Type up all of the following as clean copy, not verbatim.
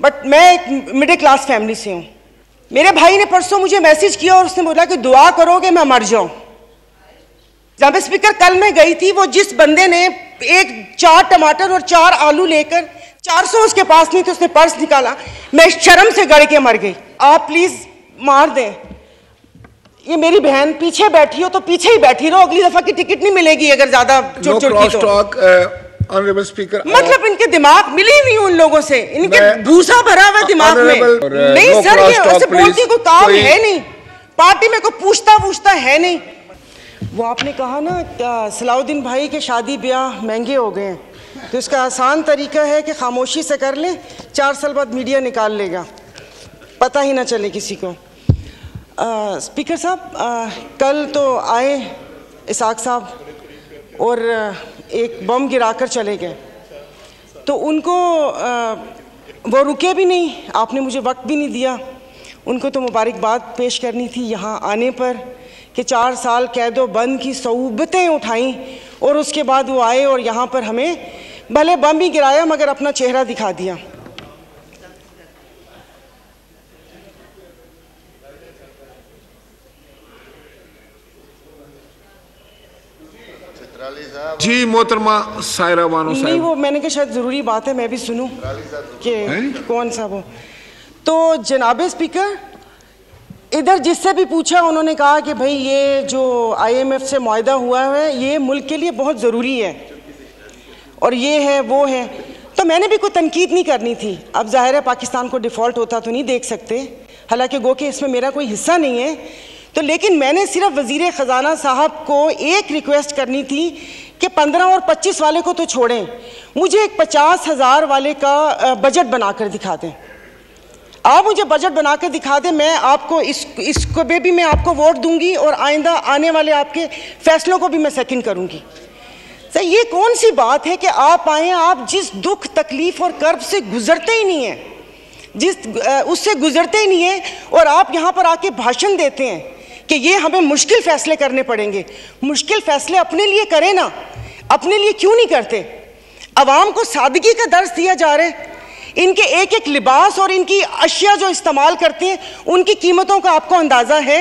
But मैं एक middle class family से हूँ। मेरे भाई ने परसों मुझे मैसेज किया और उसने बोला कि दुआ करो कि मैं मर जाऊं। जनाब स्पीकर, कल मैं गई थी, वो जिस बंदे ने 4 टमाटर और 4 आलू लेकर 400 उसके पास नहीं थे, उसने पर्स निकाला, मैं शर्म से गड़ के मर गई। आप प्लीज मार दें। ये मेरी बहन पीछे बैठी हो तो पीछे ही बैठी रहो, अगली दफा की टिकट नहीं मिलेगी अगर ज्यादा चुटचुटी तो। ऑनरेबल स्पीकर, मतलब इनके दिमाग मिले नहीं उन लोगों से, इनके भूसा भरा हुआ दिमाग में। नहीं सर, ये ऐसे बोलती कोई काम है नहीं, पार्टी में कोई पूछता है नहीं। वो आपने कहा ना सलाउद्दीन भाई के शादी ब्याह महंगे हो गए हैं, तो इसका आसान तरीका है कि खामोशी से कर लें, 4 साल बाद मीडिया निकाल लेगा, पता ही ना चले किसी को। स्पीकर साहब, कल तो आए इसाक साहब और एक बम गिराकर चले गए, तो उनको वो रुके भी नहीं, आपने मुझे वक्त भी नहीं दिया। उनको तो मुबारकबाद पेश करनी थी यहाँ आने पर कि 4 साल कैदो बंद की सऊबतें उठाई और उसके बाद वो आए और यहाँ पर हमें भले बम ही गिराया मगर अपना चेहरा दिखा दिया। जी मोहतरमा सायरा बानो साहब। नहीं, वो मैंने कहा शायद ज़रूरी बात है मैं भी सुनूं कि कौन सा वो। तो जनाब स्पीकर, इधर जिससे भी पूछा उन्होंने कहा कि भाई ये जो IMF से मुआहदा हुआ है ये मुल्क के लिए बहुत ज़रूरी है और ये है वो है, तो मैंने भी कोई तनकीद नहीं करनी थी। अब जाहिर है पाकिस्तान को डिफ़ॉल्ट होता तो नहीं देख सकते, हालांकि गो कि इसमें मेरा कोई हिस्सा नहीं है, तो लेकिन मैंने सिर्फ वज़ीर ख़जाना साहब को एक रिक्वेस्ट करनी थी कि 15 और 25 वाले को तो छोड़ें, मुझे एक 50,000 वाले का बजट बनाकर दिखा दें। आप मुझे बजट बनाकर दिखा दें, मैं आपको इसको भी मैं आपको वोट दूंगी और आइंदा आने वाले आपके फैसलों को भी मैं सेकंड करूंगी। सर, ये कौन सी बात है कि आप आए, आप जिस दुख तकलीफ और कर्ब से गुजरते ही नहीं हैं, उससे गुजरते ही नहीं हैं, और आप यहाँ पर आके भाषण देते हैं कि ये हमें मुश्किल फैसले करने पड़ेंगे। मुश्किल फैसले अपने लिए करें ना, अपने लिए क्यों नहीं करते? अवाम को सादगी का दर्स दिया जा रहा है, इनके एक एक लिबास और इनकी अशिया जो इस्तेमाल करते हैं उनकी कीमतों का आपको अंदाजा है?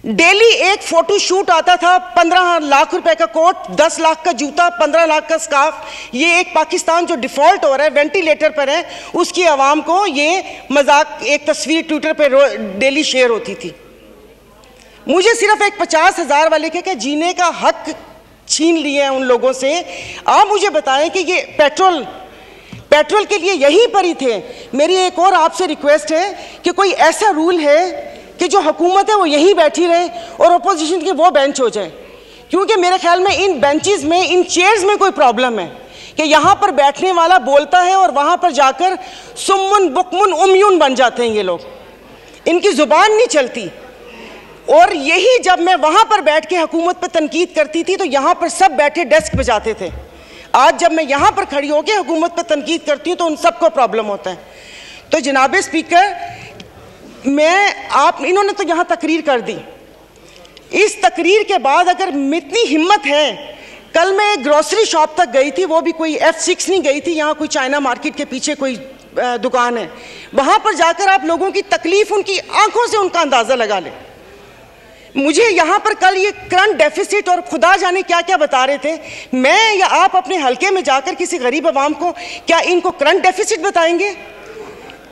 डेली एक फोटो शूट आता था, 15 लाख रुपए का कोट, 10 लाख का जूता, 15 लाख का स्कार्फ। ये एक पाकिस्तान जो डिफॉल्ट हो रहा है, वेंटिलेटर पर है, उसकी आवाम को ये मजाक, एक तस्वीर ट्विटर पर डेली शेयर होती थी। मुझे सिर्फ एक 50,000 वाले के जीने का हक छीन लिए हैं उन लोगों से। आप मुझे बताएं कि ये पेट्रोल के लिए यहीं पर ही थे। मेरी एक और आपसे रिक्वेस्ट है कि कोई ऐसा रूल है कि जो हुकूमत है वो यहीं बैठी रहे और अपोजिशन के वो बेंच हो जाए, क्योंकि मेरे ख्याल में इन बेंचेस में, इन चेयर्स में कोई प्रॉब्लम है कि यहाँ पर बैठने वाला बोलता है और वहाँ पर जाकर सुम्मुन बुकमुन उम्यून बन जाते हैं ये लोग, इनकी जुबान नहीं चलती। और यही जब मैं वहाँ पर बैठ के हुकूमत पर तनकीद करती थी तो यहाँ पर सब बैठे डेस्क बजाते थे। आज जब मैं यहाँ पर खड़ी होकर हुकूमत पर तनकीद करती हूँ तो उन सबको प्रॉब्लम होता है। तो जनाब स्पीकर, इन्होंने तो यहाँ तकरीर कर दी, इस तकरीर के बाद अगर इतनी हिम्मत है, कल मैं एक ग्रोसरी शॉप तक गई थी, वो भी कोई F6 नहीं गई थी, यहाँ कोई चाइना मार्केट के पीछे कोई दुकान है, वहाँ पर जाकर आप लोगों की तकलीफ, उनकी आंखों से उनका अंदाज़ा लगा लें। मुझे यहाँ पर कल ये करंट डेफिसिट और खुदा जाने क्या क्या बता रहे थे, मैं या आप अपने हलके में जाकर किसी गरीब आवाम को क्या इनको करंट डेफिसिट बताएंगे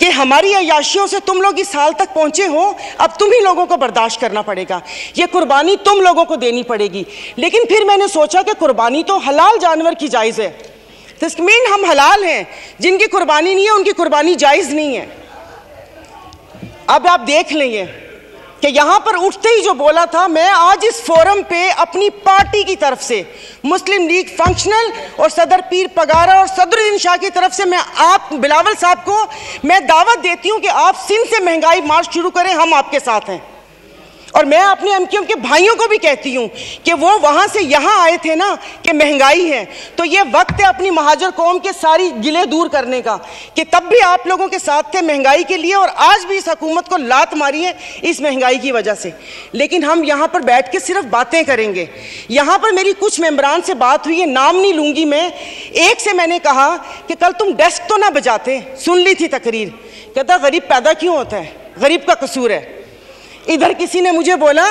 कि हमारी अयाशियों से तुम लोग इस हाल तक पहुंचे हो, अब तुम ही लोगों को बर्दाश्त करना पड़ेगा, ये कुर्बानी तुम लोगों को देनी पड़ेगी। लेकिन फिर मैंने सोचा कि कुर्बानी तो हलाल जानवर की जायज़ है, तो मीन हम हलाल हैं, जिनकी कुर्बानी नहीं है उनकी कुर्बानी जायज़ नहीं है। अब आप देख लेंगे कि यहाँ पर उठते ही जो बोला था, मैं आज इस फोरम पे अपनी पार्टी की तरफ से, मुस्लिम लीग फंक्शनल और सदर पीर पगारा और सदरुद्दीन शाह की तरफ से, मैं आप बिलावल साहब को मैं दावत देती हूँ कि आप सिंध से महंगाई मार्च शुरू करें, हम आपके साथ हैं। और मैं अपने एमक्यूएम के भाइयों को भी कहती हूँ कि वो वहाँ से यहाँ आए थे ना कि महंगाई है, तो ये वक्त है अपनी महाजर कौम के सारी गिले दूर करने का कि तब भी आप लोगों के साथ थे महंगाई के लिए और आज भी इस हुकूमत को लात मारी है इस महंगाई की वजह से। लेकिन हम यहाँ पर बैठ के सिर्फ बातें करेंगे। यहाँ पर मेरी कुछ मेंबरान से बात हुई है, नाम नहीं लूँगी मैं। एक से मैंने कहा कि कल तुम डेस्क तो ना बजाते, सुन ली थी तकरीर, कहता गरीब पैदा क्यों होता है, गरीब का कसूर है। इधर किसी ने मुझे बोला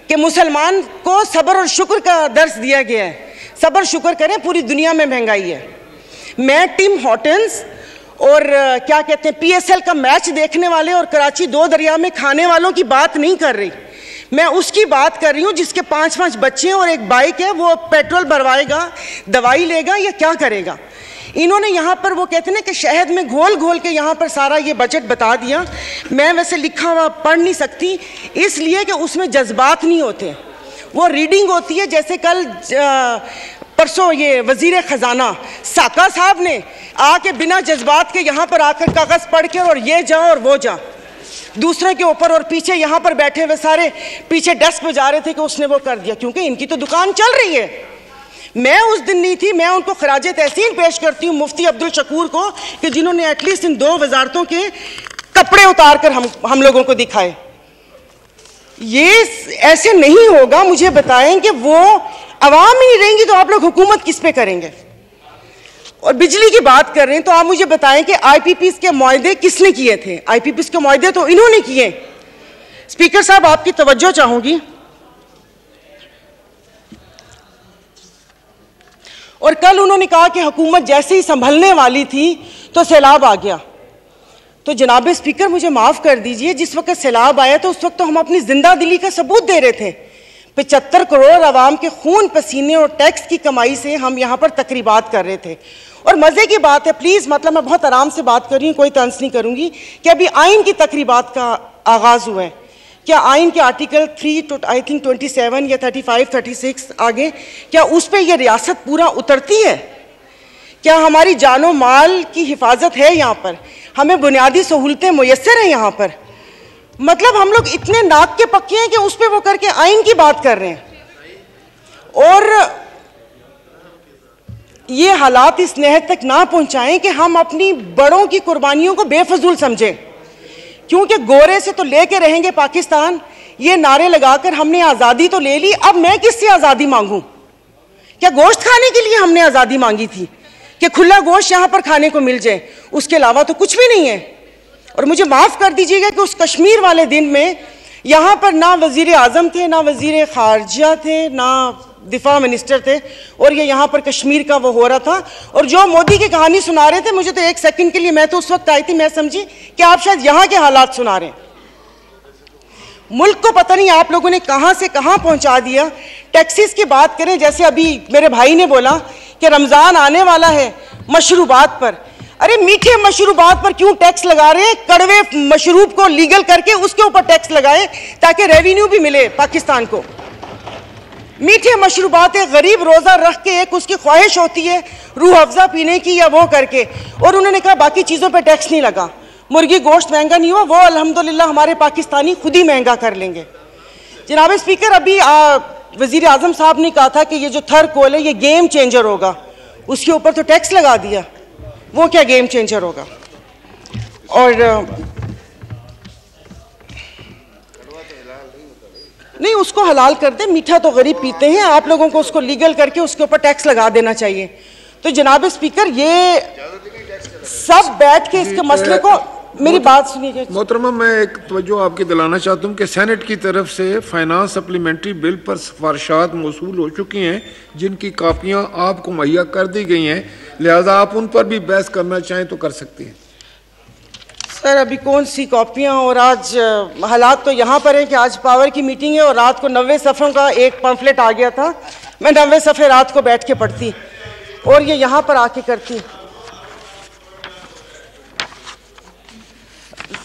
कि मुसलमान को सब्र और शुक्र का दर्स दिया गया है, सब्र शुक्र करें, पूरी दुनिया में महंगाई है। मैं टिम हॉर्टन्स और क्या कहते हैं PSL का मैच देखने वाले और कराची 2 दरिया में खाने वालों की बात नहीं कर रही, मैं उसकी बात कर रही हूँ जिसके 5-5 बच्चे और एक बाइक है। वो पेट्रोल भरवाएगा, दवाई लेगा या क्या करेगा। इन्होंने यहाँ पर वो कहते हैं ना कि शहद में घोल घोल के यहाँ पर सारा ये बजट बता दिया। मैं वैसे लिखा हुआ पढ़ नहीं सकती इसलिए कि उसमें जज्बात नहीं होते, वो रीडिंग होती है। जैसे कल परसों ये वजीर ख़जाना साका साहब ने आके बिना जज्बात के यहाँ पर आकर कागज़ पढ़ के और ये जा और वो जा दूसरे के ऊपर, और पीछे यहाँ पर बैठे हुए सारे पीछे डेस्क बजा रहे थे कि उसने वो कर दिया, क्योंकि इनकी तो दुकान चल रही है। मैं उस दिन नहीं थी, मैं उनको खराजे तहसीन पेश करती हूँ मुफ्ती अब्दुल शकूर को कि जिन्होंने एटलीस्ट इन 2 वजारतों के कपड़े उतार कर हम लोगों को दिखाए। ये ऐसे नहीं होगा। मुझे बताएं कि वो अवाम ही नहीं रहेंगी तो आप लोग हुकूमत किस पे करेंगे। और बिजली की बात कर रहे हैं तो आप मुझे बताएं कि IPPs के मुआहदे किसने किए थे। IPPs के मुआहदे तो इन्होंने किए। स्पीकर साहब आपकी तवज्जो चाहूंगी। और कल उन्होंने कहा कि हुकूमत जैसे ही संभलने वाली थी तो सैलाब आ गया। तो जनाब स्पीकर मुझे माफ़ कर दीजिए, जिस वक्त सैलाब आया तो उस वक्त तो हम अपनी जिंदा दिली का सबूत दे रहे थे। 75 करोड़ आवाम के खून पसीने और टैक्स की कमाई से हम यहाँ पर तकरीबात कर रहे थे। और मज़े की बात है, प्लीज़ मतलब मैं बहुत आराम से बात कर रही हूँ, कोई तंज नहीं करूँगी, कि अभी आइन की तकरीबात का आगाज़ हुआ है। क्या आइन के आर्टिकल 3 आई थिंक 27 या 35-36 आगे, क्या उस पर यह रियासत पूरा उतरती है? क्या हमारी जानो माल की हिफाजत है यहाँ पर? हमें बुनियादी सहूलतें मुयस्सर हैं यहाँ पर? मतलब हम लोग इतने नाक के पक्के हैं कि उस पर वो करके आइन की बात कर रहे हैं। और ये हालात इस नहज तक ना पहुँचाएं कि हम अपनी बड़ों की कुर्बानियों को बेफजूल समझें, क्योंकि गोरे से तो लेके रहेंगे पाकिस्तान, ये नारे लगाकर हमने आज़ादी तो ले ली, अब मैं किससे आज़ादी मांगूं? क्या गोश्त खाने के लिए हमने आज़ादी मांगी थी कि खुला गोश्त यहाँ पर खाने को मिल जाए? उसके अलावा तो कुछ भी नहीं है। और मुझे माफ़ कर दीजिएगा कि उस कश्मीर वाले दिन में यहाँ पर ना वज़ीर आज़म थे, ना वज़ीर ख़ारजा थे, ना दिफा मिनिस्टर थे, और ये यहाँ पर कश्मीर का वो हो रहा था। और जो मोदी की कहानी सुना रहे थे, मुझे तो एक सेकंड के लिए, मैं तो उस वक्त आई थी, मैं समझी कि आप शायद यहाँ के हालात सुना रहे हैं। मुल्क को पता नहीं आप लोगों ने कहाँ से कहाँ पहुँचा दिया। टैक्सीज की बात करें, जैसे अभी मेरे भाई ने बोला कि रमज़ान आने वाला है, मशरूबात पर, अरे मीठे मशरूबात पर क्यों टैक्स लगा रहे हैं? कड़वे मशरूब को लीगल करके उसके ऊपर टैक्स लगाएं ताकि रेवेन्यू भी मिले पाकिस्तान को। मीठे मशरूबात है, गरीब रोज़ा रख के एक उसकी ख्वाहिश होती है रूह अफ़ज़ा पीने की या वो करके, और उन्होंने कहा बाकी चीज़ों पे टैक्स नहीं लगा। मुर्गी गोश्त महंगा नहीं हुआ, वो अल्हम्दुलिल्लाह हमारे पाकिस्तानी खुद ही महंगा कर लेंगे। जनाब स्पीकर, अभी वज़ीर आज़म साहब ने कहा था कि ये जो थर कोल है ये गेम चेंजर होगा, उसके ऊपर तो टैक्स लगा दिया, वो क्या गेम चेंजर होगा? और नहीं, उसको हलाल कर दे, मीठा तो गरीब पीते हैं, आप लोगों को उसको लीगल करके उसके ऊपर टैक्स लगा देना चाहिए। तो जनाब स्पीकर, ये सब बैठ के इसके मसले को, मेरी बात सुनिए मोहतरमा, मैं एक तवज्जो आपकी दिलाना चाहता हूँ कि सेनेट की तरफ से फाइनेंस सप्लीमेंट्री बिल पर सिफारिशात मौसूल हो चुकी हैं, जिनकी कापियाँ आपको मुहैया कर दी गई हैं, लिहाजा आप उन पर भी बहस करना चाहें तो कर सकती हैं। सर, अभी कौन सी कॉपियाँ? और आज हालात तो यहाँ पर है कि आज पावर की मीटिंग है और रात को 90 सफ़ों का एक पम्फलेट आ गया था, मैं 90 सफ़े रात को बैठ के पढ़ती और ये यहाँ पर आके करती।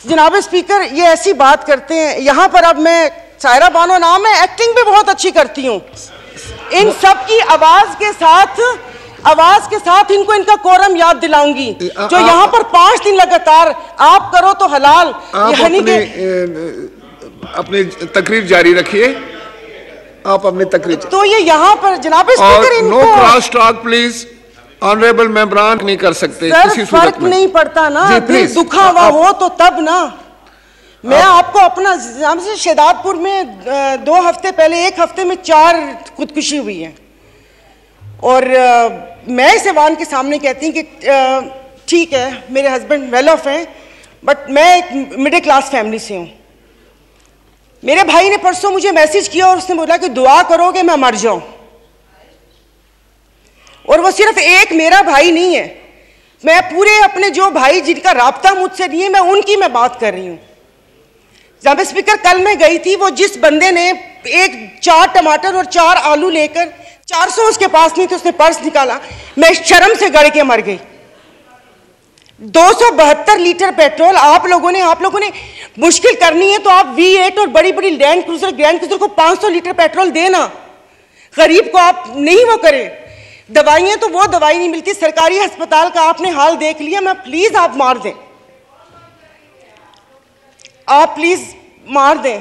जनाब स्पीकर, ये ऐसी बात करते हैं यहाँ पर। अब मैं, सायरा बानो नाम है, एक्टिंग भी बहुत अच्छी करती हूँ। इन सब की आवाज़ के साथ इनको इनका कोरम याद दिलाऊंगी, जो यहाँ पर 5 दिन लगातार आप करो तो हलाल, यानी कि अपनी तकरीर जारी रखिए, आप अपनी तकरीर। तो ये यहाँ पर जनाब स्पीकर इनको no cross talk please, honourable मेंबरान नहीं कर सकते सर, फर्क नहीं पड़ता ना, दिल दुखा हुआ हो तो तब ना। मैं आपको अपना से शेदादपुर में 2 हफ्ते पहले 1 हफ्ते में 4 खुदकुशी हुई है, और मैं इस ऐवान के सामने कहती हूँ कि ठीक है मेरे हस्बैंड वेल ऑफ हैं, बट मैं एक मिडिल क्लास फैमिली से हूँ। मेरे भाई ने परसों मुझे मैसेज किया और उसने बोला कि दुआ करोगे मैं मर जाऊं, और वो सिर्फ एक मेरा भाई नहीं है, मैं पूरे अपने जो भाई जिनका राब्ता मुझसे नहीं है मैं उनकी मैं बात कर रही हूं। जनाब स्पीकर, कल मैं गई थी, वो जिस बंदे ने 4 टमाटर और 4 आलू लेकर 400 उसके पास नहीं थे, उसने पर्स निकाला, मैं शर्म से गड़ के मर गई। 272 लीटर पेट्रोल आप लोगों ने मुश्किल करनी है तो आप V8 और बड़ी बड़ी ग्रैंड क्रूजर को 500 लीटर पेट्रोल देना, गरीब को आप नहीं वो करें। दवाइयां तो वो दवाई नहीं मिलती, सरकारी अस्पताल का आपने हाल देख लिया। मैं प्लीज आप मार दें, आप प्लीज मार दें।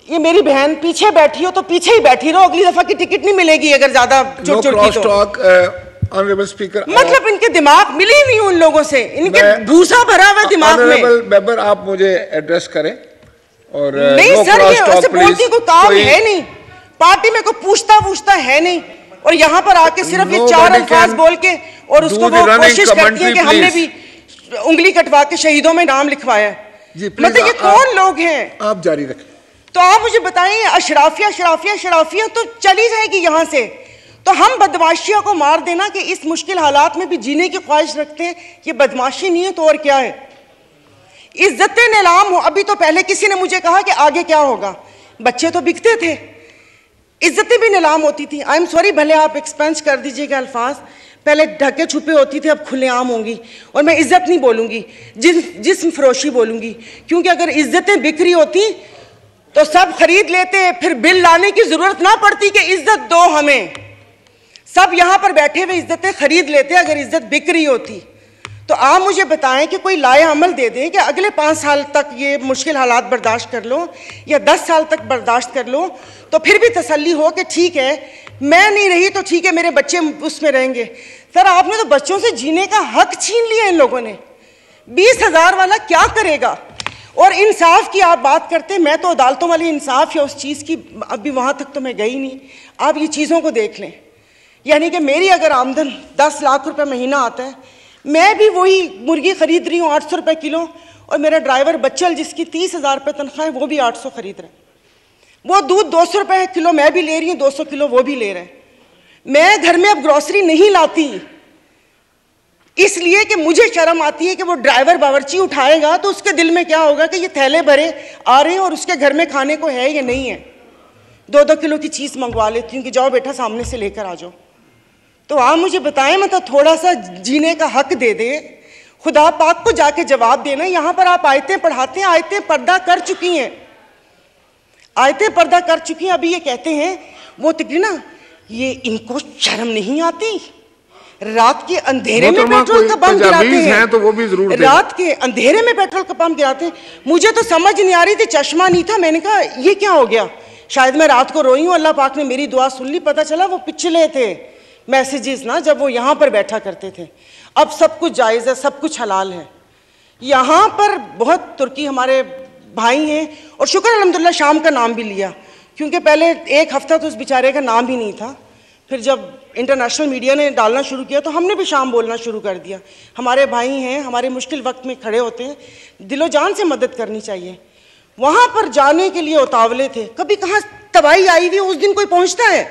ये मेरी बहन पीछे बैठी हो तो पीछे ही बैठी रहो, अगली दफा की टिकट नहीं मिलेगी अगर ज्यादा चुटचुट की तो। ऑनरेबल स्पीकर, मतलब इनके दिमाग मिले ही नहीं उन लोगों से, इनके भूसा भरा हुआ दिमाग में। ऑनरेबल मेंबर आप मुझे एड्रेस करें। और नहीं सर, ये ऐसे बोलती कोई काम है नहीं, पार्टी में कोई पूछता है नहीं, और यहाँ पर आके सिर्फ ये 4 अल्फाज बोल के और उसको वो कोशिश करती है कि हमने भी उंगली कटवा के शहीदों में नाम लिखवाया। मतलब ये कौन लोग हैं? आप जारी रखें। तो आप मुझे बताइए, अशराफिया तो चली जाएगी यहाँ से, तो हम बदमाशियों को मार देना कि इस मुश्किल हालात में भी जीने की ख्वाहिश रखते हैं, ये बदमाशी नहीं है तो और क्या है? इज्जतें नीलाम हो। अभी तो पहले किसी ने मुझे कहा कि आगे क्या होगा, बच्चे तो बिकते थे, इज्जतें भी नीलाम होती थी। आई एम सॉरी, भले आप एक्सपेंस कर दीजिएगा अल्फाज, पहले ढके छुपे होती थी, अब खुलेआम होंगी। और मैं इज्जत नहीं बोलूंगी, जिस्म फरोशी बोलूंगी, क्योंकि अगर इज्जतें बिक रही होती तो सब खरीद लेते, फिर बिल लाने की जरूरत ना पड़ती कि इज्जत दो हमें, सब यहां पर बैठे हुए इज्जतें खरीद लेते अगर इज्जत बिक रही होती। तो आप मुझे बताएं कि कोई लाए अमल दे दें कि अगले 5 साल तक ये मुश्किल हालात बर्दाश्त कर लो, या 10 साल तक बर्दाश्त कर लो, तो फिर भी तसल्ली हो कि ठीक है मैं नहीं रही तो ठीक है मेरे बच्चे उसमें रहेंगे। सर, आपने तो बच्चों से जीने का हक छीन लिया इन लोगों ने। 20,000 वाला क्या करेगा? और इंसाफ की आप बात करते, मैं तो अदालतों वाली इंसाफ या उस चीज़ की अभी वहाँ तक तो मैं गई नहीं। आप ये चीज़ों को देख लें, यानी कि मेरी अगर आमदन 10 लाख रुपए महीना आता है, मैं भी वही मुर्गी खरीद रही हूँ 800 रुपये किलो, और मेरा ड्राइवर बच्चल जिसकी 30,000 रुपये तनख्वाह है वो भी 800 खरीद रहे हैं। वो दूध 200 रुपये किलो मैं भी ले रही हूँ, 200 किलो वो भी ले रहे हैं। मैं घर में अब ग्रोसरी नहीं लाती इसलिए कि मुझे शर्म आती है कि वो ड्राइवर बावर्ची उठाएगा तो उसके दिल में क्या होगा कि ये थैले भरे आ रहे हैं और उसके घर में खाने को है या नहीं है। 2-2 किलो की चीज़ मंगवा लेती हूँ कि जाओ बेटा सामने से लेकर आ जाओ। तो आप मुझे बताएं, मतलब थोड़ा सा जीने का हक दे दे, खुदा पाक को जाके जवाब देना। यहाँ पर आप आयतें पढ़ाते हैं, आयतें पर्दा कर चुकी हैं, आयतें पर्दा कर चुकी हैं। अभी ये कहते हैं वो तकरीर ना, ये इनको शर्म नहीं आती, रात के अंधेरे में पेट्रोल का बम गिराते हैं, तो वो भी जरूर रात के अंधेरे में पेट्रोल का बम गिराते हैं। मुझे तो समझ नहीं आ रही थी, चश्मा नहीं था, मैंने कहा ये क्या हो गया, शायद मैं रात को रोई हूँ, अल्लाह पाक ने मेरी दुआ सुन ली। पता चला वो पिछले थे मैसेजेस ना, जब वो यहाँ पर बैठा करते थे। अब सब कुछ जायज़ है, सब कुछ हलाल है। यहाँ पर बहुत तुर्की हमारे भाई हैं, और शुक्र अल्हम्दुलिल्लाह शाम का नाम भी लिया, क्योंकि पहले 1 हफ्ता तो उस बेचारे का नाम ही नहीं था। फिर जब इंटरनेशनल मीडिया ने डालना शुरू किया तो हमने भी शाम बोलना शुरू कर दिया। हमारे भाई हैं, हमारे मुश्किल वक्त में खड़े होते हैं, दिलो जान से मदद करनी चाहिए। वहाँ पर जाने के लिए उतावले थे, कभी कहाँ तबाही आई हुई, उस दिन कोई पहुँचता है,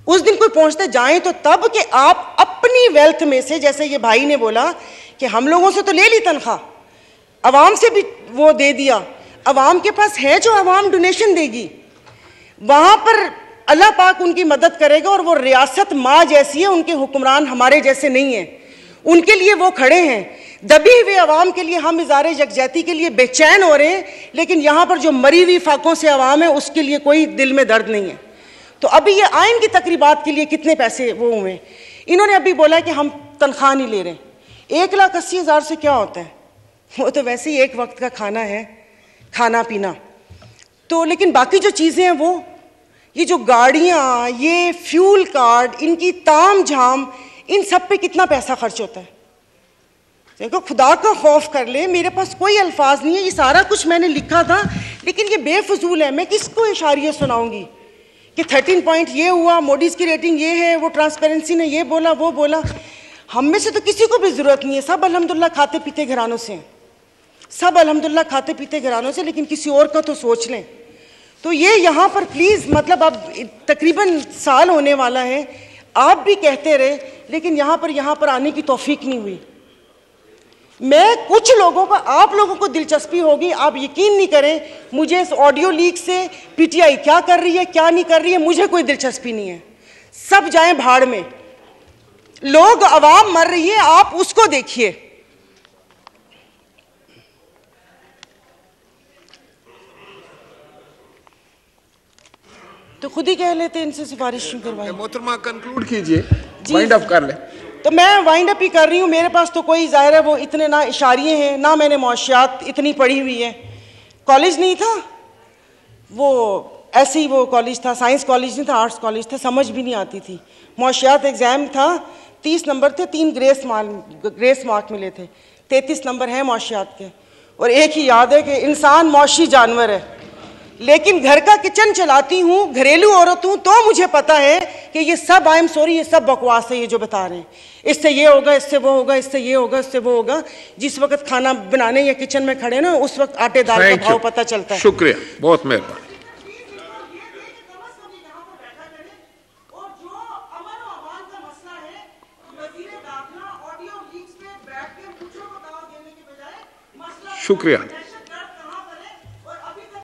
उस दिन कोई पहुँचते जाएँ तो तब कि आप अपनी वेल्थ में से, जैसे ये भाई ने बोला कि हम लोगों से तो ले ली तनख्वाह, अवाम से भी वो दे दिया, अवाम के पास है जो अवाम डोनेशन देगी, वहाँ पर अल्लाह पाक उनकी मदद करेगा। और वो रियासत माँ जैसी है, उनके हुक्मरान हमारे जैसे नहीं हैं, उनके लिए वो खड़े हैं। दबी हुए अवाम के लिए हम इज़ारे यकजहती के लिए बेचैन हो रहे हैं, लेकिन यहाँ पर जो मरी हुई फाकों से अवाम है उसके लिए कोई दिल में दर्द नहीं है। तो अभी ये आइन की तकरीबात के लिए कितने पैसे वो हुए, इन्होंने अभी बोला कि हम तनख्वाह नहीं ले रहे। 1,80,000 से क्या होता है, वो तो वैसे ही एक वक्त का खाना है। खाना पीना। तो लेकिन बाकी जो चीज़ें हैं वो, ये जो गाड़ियाँ, ये फ्यूल कार्ड, इनकी ताम झाम, इन सब पे कितना पैसा खर्च होता है। देखो खुदा का खौफ कर ले, मेरे पास कोई अल्फाज नहीं है, ये सारा कुछ मैंने लिखा था लेकिन ये बेफजूल है। मैं किसको इशारिया सुनाऊंगी कि 13 पॉइंट ये हुआ, मोडीज की रेटिंग ये है, वो ट्रांसपेरेंसी ने ये बोला वो बोला। हम में से तो किसी को भी ज़रूरत नहीं है, सब अल्हम्दुलिल्लाह खाते पीते घरानों से हैं, सब अल्हम्दुलिल्लाह खाते पीते घरानों से, लेकिन किसी और का तो सोच लें। तो ये यहाँ पर प्लीज़, मतलब अब तकरीबन साल होने वाला है, आप भी कहते रहे लेकिन यहाँ पर आने की तौफीक नहीं हुई। मैं कुछ लोगों का, आप लोगों को दिलचस्पी होगी, आप यकीन नहीं करें, मुझे इस ऑडियो लीक से पीटीआई क्या कर रही है क्या नहीं कर रही है मुझे कोई दिलचस्पी नहीं है। सब जाएं भाड़ में, लोग अवाम मर रही है, आप उसको देखिए। तो खुद ही कह लेते इनसे सिफारिश क्यों करवाएं। मोहतरमा कंक्लूड कीजिए, वाइंड अप कर ले। तो मैं वाइंड अप ही कर रही हूँ। मेरे पास तो कोई ज़ाहिर है वो इतने ना इशारिये हैं, ना मैंने मौशियात इतनी पढ़ी हुई है। कॉलेज नहीं था वो, ऐसे ही वो कॉलेज था, साइंस कॉलेज नहीं था, आर्ट्स कॉलेज था, समझ भी नहीं आती थी। मौशियात एग्ज़ाम था, 30 नंबर थे, 3 ग्रेस मार्क मिले थे, 33 नंबर हैं मौशियात के। और एक ही याद है कि इंसान मौशी जानवर है, लेकिन घर का किचन चलाती हूँ, घरेलू औरत हूँ, तो मुझे पता है कि ये सब, आई एम सॉरी, ये सब बकवास है ये जो बता रहे हैं। इससे ये होगा, इससे वो होगा, इससे ये होगा, इससे वो होगा। जिस वक्त खाना बनाने या किचन में खड़े ना, उस वक्त आटे दाल का भाव पता चलता है। शुक्रिया, बहुत मेहरबानी। शुक्रिया।